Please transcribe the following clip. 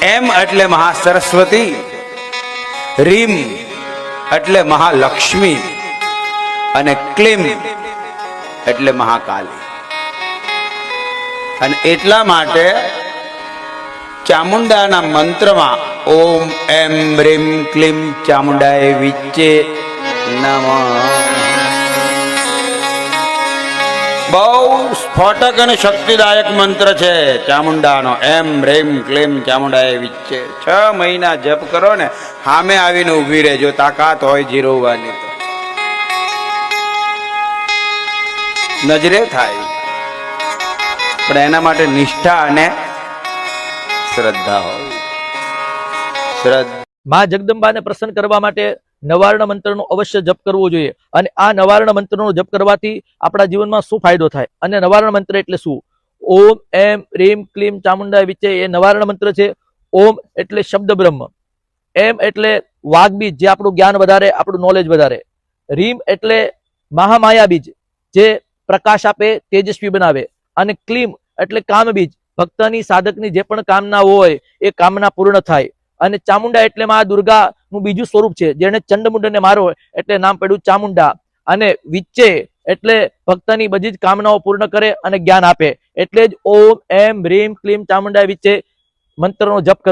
એમ એટલે મહાસરસ્વતી, રીમ એટલે મહાલક્ષ્મી અને ક્લીમ એટલે મહાકાલી. અને એટલા માટે ચામુંડાના મંત્રમાં ઓમ એમ રીમ ક્લીમ ચામુંડાય વિચ્ચે નમઃ બહુ સ્ફોટક અને શક્તિદાયક મંત્ર છે ચામુંડાનો. એમ રેમ ક્લેમ ચામુંડાએ વિચ્ચે 6 મહિના જપ કરો ને સામે આવીને ઉભી રહેજો, તાકાત હોય જીરવવાની તો નજરે થાય, પણ એના માટે નિષ્ઠા અને શ્રદ્ધા હોય. માં જગદંબાને પ્રસન્ન કરવા માટે નવાર્ણ મંત્રનો અવશ્ય જપ કરવો જોઈએ. અને આ નવાર્ણ મંત્રનો જપ કરવાથી આપણા જીવનમાં શું ફાયદો થાય, અને નવાર્ણ મંત્ર એટલે શું? ઓમ એમ રીમ ક્લીમ ચામુંડા વિચ્ચે એ નવાર્ણ મંત્ર છે. ઓમ એટલે શબ્દ બ્રહ્મ, એમ એટલે વાઘબીજ જે આપણું જ્ઞાન વધારે, આપણું નોલેજ વધારે. રીમ એટલે મહામાયા બીજ જે પ્રકાશ આપે, તેજસ્વી બનાવે. અને ક્લીમ એટલે કામબીજ, ભક્તની સાધકની જે પણ કામના હોય એ કામના પૂર્ણ થાય. અને ચામુંડા એટલે મા દુર્ગા નું બીજું સ્વરૂપ છે, જેને ચંડમુંડને મારો એટલે નામ પડ્યું ચામુંડા. અને વિચ્ચે એટલે ભક્તની બધી જ કામનાઓ પૂર્ણ કરે અને જ્ઞાન આપે. એટલે જ ઓમ એમ રીમ ક્લીમ ચામુંડા વિચ્ચે મંત્રનો જપ કરવો.